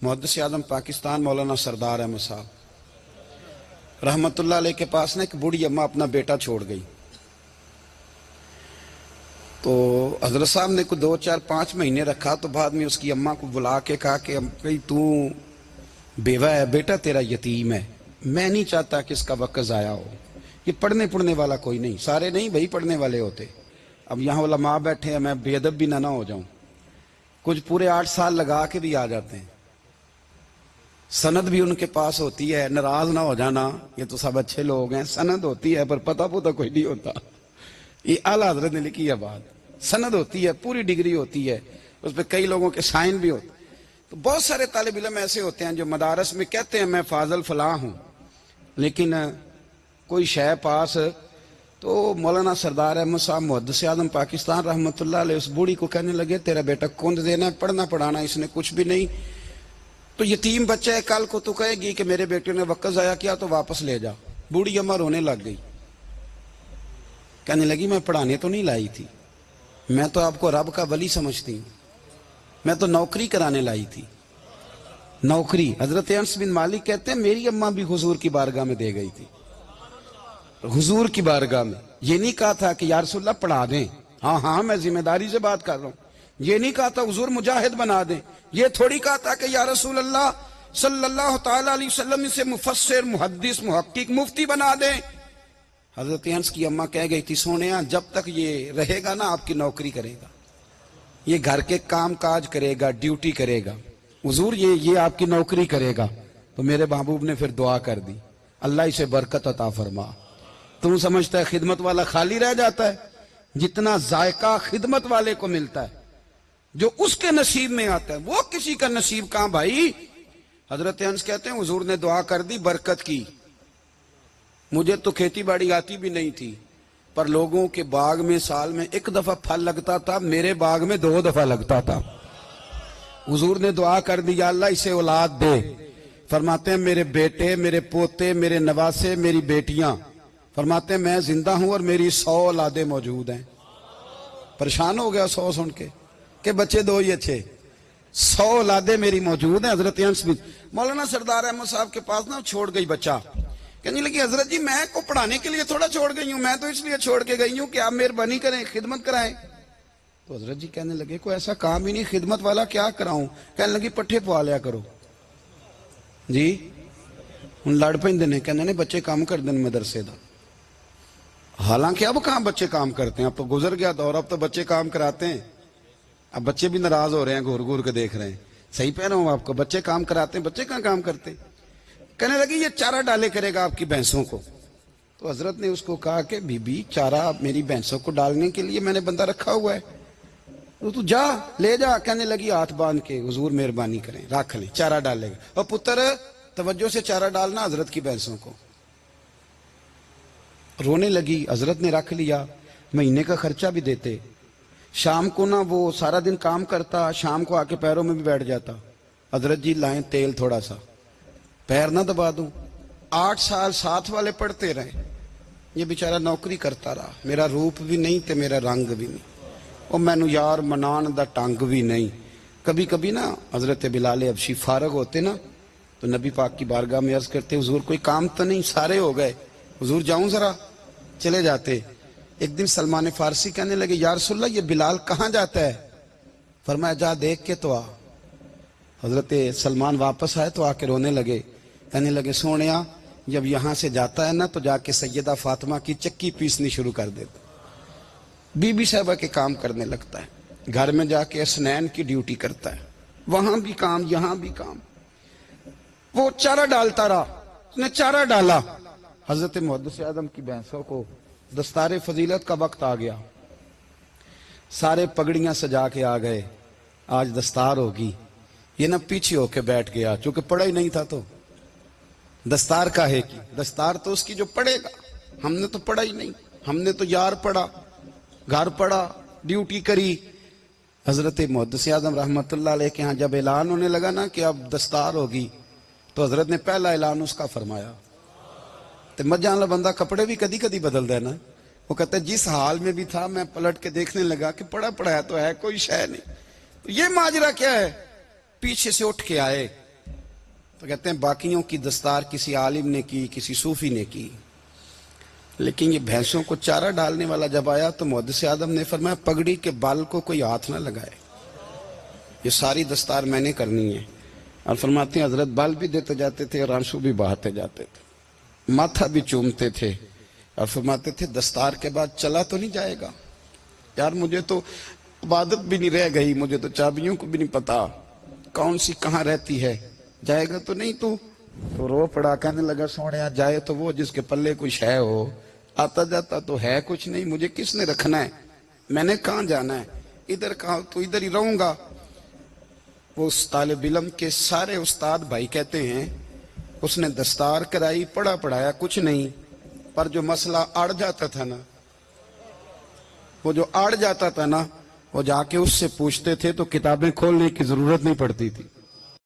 محدث اعظم پاکستان مولانا سردار احمد صاحب رحمت اللہ علیہ کے پاس ایک بوڑھی اماں اپنا بیٹا چھوڑ گئی. تو حضرت صاحب نے کوئی 2 4 5 مہینے رکھا. تو بعد میں اس کی اماں کو بلا کے کہا کہ تو بیوہ ہے، بیٹا تیرا یتیم ہے، میں نہیں چاہتا کہ اس کا وقت ضائع ہو. یہ پڑھنے والا کوئی نہیں، سارے نہیں بھائی پڑھنے والے ہوتے. اب یہاں علماء بیٹھے ہیں، میں بے ادب بھی نہ ہو جاؤں. کچھ پورے 8 سال لگا کے بھی آ جاتے ہیں، سند بھی ان کے پاس ہوتی ہے. ناراض نہ ہو جانا، یہ تو سب اچھے لوگ ہیں. سند ہوتی ہے پر پتہ کوئی نہیں ہوتا. یہ اعلیٰ حضرت نے لکھی ہے بات. سند ہوتی ہے، پوری ڈگری ہوتی ہے، اس پہ کئی لوگوں کے سائن بھی ہوتے. تو بہت سارے طالب علم ایسے ہوتے ہیں جو مدارس میں کہتے ہیں میں فاضل فلاں ہوں، لیکن کوئی شے پاس. تو مولانا سردار احمد صاحب محدث اعظم پاکستان رحمت اللہ علیہ اس بوڑھی کو کہنے لگے تیرا بیٹا کون دینا ہے، پڑھنا پڑھانا اس نے کچھ بھی نہیں. تو یتیم بچہ ہے، کل کو تو کہے گی کہ میرے بیٹے نے وقت ضائع کیا تو واپس لے جا. بوڑھی اماں رونے لگ گئی، کہنے لگی میں پڑھانے تو نہیں لائی تھی، میں تو آپ کو رب کا ولی سمجھتی ہوں، میں تو نوکری کرانے لائی تھی. نوکری. حضرت انس بن مالک کہتے ہیں میری اماں بھی حضور کی بارگاہ میں دے گئی تھی. حضور کی بارگاہ میں یہ نہیں کہا تھا کہ یا رسول اللہ پڑھا دیں، ہاں میں ذمہ داری سے بات کر رہا ہوں. یہ نہیں کہا تھا حضور مجاہد بنا دیں. یہ تھوڑی کہا تھا کہ یا رسول اللہ صلی اللہ تعالی علیہ وسلم سے مفسر محدث محقق مفتی بنا دیں. حضرت انس کی اماں کہہ گئی تھی سونیا جب تک یہ رہے گا نا آپ کی نوکری کرے گا، یہ گھر کے کام کاج کرے گا، ڈیوٹی کرے گا. حضور یہ آپ کی نوکری کرے گا. تو میرے محبوب نے پھر دعا کر دی اللہ اسے برکت عطا فرما. تم سمجھتا ہے خدمت والا خالی رہ جاتا ہے؟ جتنا ذائقہ خدمت والے کو ملتا ہے، جو اس کے نصیب میں آتا ہے، وہ کسی کا نصیب کہاں بھائی. حضرت انس کہتے ہیں حضور نے دعا کر دی برکت کی. مجھے تو کھیتی باڑی آتی بھی نہیں تھی، پر لوگوں کے باغ میں سال میں 1 دفعہ پھل لگتا تھا، میرے باغ میں 2 دفعہ لگتا تھا. حضور نے دعا کر دی یا اللہ اسے اولاد دے. فرماتے ہیں میرے بیٹے، میرے پوتے، میرے نواسے، میری بیٹیاں. فرماتے ہیں میں زندہ ہوں اور میری 100 اولادیں موجود ہیں. پریشان ہو گیا 100 سن کے کہ بچے 2 ہی اچھے. 100 اولادیں میری موجود ہیں. حضرت انس بھی مولانا سردار احمد صاحب کے پاس نا چھوڑ گئی بچہ. کہنے لگی حضرت جی میں کو پڑھانے کے لیے تھوڑا چھوڑ گئی ہوں، میں تو اس لیے چھوڑ کے گئی ہوں کہ آپ مہربانی کریں خدمت کرائیں. تو حضرت جی کہنے لگے کوئی ایسا کام ہی نہیں، خدمت والا کیا کراؤں. کہنے لگی پٹھے پوا لیا کرو. جی ہوں لڑ پہ کہنے نے بچے کام کر دیں مدرسے دا. حالانکہ اب کہاں بچے کام کرتے ہیں، اب تو گزر گیا دور، اب تو بچے کام کراتے ہیں. اب بچے بھی ناراض ہو رہے ہیں، گور گور کے دیکھ رہے ہیں. صحیح پہ رہا ہوں آپ کو، بچے کام کراتے ہیں، بچے کہاں کام کرتے. کہنے لگی یہ چارہ ڈالے کرے گا آپ کی بھینسوں کو. تو حضرت نے اس کو کہا کہ بی بی چارہ میری بھینسوں کو ڈالنے کے لیے میں نے بندہ رکھا ہوا ہے، تو جا لے جا. کہنے لگی ہاتھ باندھ کے حضور مہربانی کریں رکھ لیں چارہ ڈالے گا. اور پتر توجہ سے چارہ ڈالنا حضرت کی بھینسوں کو. رونے لگی. حضرت نے رکھ لیا، مہینے کا خرچہ بھی دیتے. شام کو نا وہ سارا دن کام کرتا، شام کو آ کے پیروں میں بھی بیٹھ جاتا. حضرت جی لائیں تیل تھوڑا سا، پیر نہ دبا دوں. 8 سال ساتھ والے پڑھتے رہے، یہ بیچارہ نوکری کرتا رہا. میرا روپ بھی نہیں تے میرا رنگ بھی نہیں، اور مینو یار منان دا ٹنگ بھی نہیں. کبھی کبھی نا حضرت بلال حبشی فارغ ہوتے نا تو نبی پاک کی بارگاہ میں عرض کرتے حضور کوئی کام تو نہیں، سارے ہو گئے، حضور جاؤں ذرا. چلے جاتے. ایک دن سلمان فارسی کہنے لگے یا رسول اللہ یہ بلال کہاں جاتا ہے. فرمایا جا دیکھ کے تو آ. حضرت سلمان واپس آئے تو آ کے رونے لگے. کہنے لگے سونیا جب یہاں سے جاتا ہے نا تو جا کے سیدہ فاطمہ کی چکی پیسنی شروع کر دیتا، بی بی صاحبہ کے کام کرنے لگتا ہے. گھر میں جا کے اسنین کی ڈیوٹی کرتا ہے، وہاں بھی کام یہاں بھی کام. وہ چارہ ڈالتا رہا، اس نے چارہ ڈالا. حضرت محدث اعظم کی بھینسوں کو دستار فضیلت کا وقت آ گیا. سارے پگڑیاں سجا کے آ گئے، آج دستار ہوگی. یہ نہ پیچھے ہو کے بیٹھ گیا، چونکہ پڑھا ہی نہیں تھا. تو دستار کاہے کی؟ دستار تو اس کی جو پڑھے گا. ہم نے تو پڑھا ہی نہیں، ہم نے تو یار پڑھا، گھر پڑھا، ڈیوٹی کری. حضرت محدث اعظم رحمت اللہ علیہ کے ہاں جب اعلان ہونے لگا نا کہ اب دستار ہوگی تو حضرت نے پہلا اعلان اس کا فرمایا. تو مت جان لا بندہ کپڑے بھی کدی کدی بدل دینا. وہ کہتا ہے جس حال میں بھی تھا میں پلٹ کے دیکھنے لگا کہ پڑھا ہے تو ہے کوئی شے نہیں. تو یہ ماجرا کیا ہے؟ پیچھے سے اٹھ کے آئے تو کہتے ہیں باقیوں کی دستار کسی عالم نے کی، کسی صوفی نے کی، لیکن یہ بھینسوں کو چارہ ڈالنے والا جب آیا تو محدث اعظم نے فرمایا پگڑی کے بال کو کوئی ہاتھ نہ لگائے، یہ ساری دستار میں نے کرنی ہے۔ اور فرماتے ہیں حضرت بال بھی دیتے جاتے تھے اور آنسو بھی بہاتے جاتے تھے، ماتھا بھی چومتے تھے، اور فرماتے تھے دستار کے بعد چلا تو نہیں جائے گا یار، مجھے تو عبادت بھی نہیں رہ گئی، مجھے تو چابیوں کو بھی نہیں پتا کون سی کہاں رہتی ہے، جائے گا تو نہیں تو رو پڑا، کہنے لگا سونیا جائے تو وہ جس کے پلے کچھ ہے ہو، آتا جاتا تو ہے کچھ نہیں، مجھے کس نے رکھنا ہے، میں نے کہاں جانا ہے، ادھر کہاں تو ادھر ہی رہوں گا۔ وہ اس طالب علم کے سارے استاد بھائی کہتے ہیں اس نے دستار کرائی، پڑھا پڑھایا کچھ نہیں، پر جو مسئلہ اڑ جاتا تھا نا، وہ جو اڑ جاتا تھا نا، وہ جا کے اس سے پوچھتے تھے تو کتابیں کھولنے کی ضرورت نہیں پڑتی تھی۔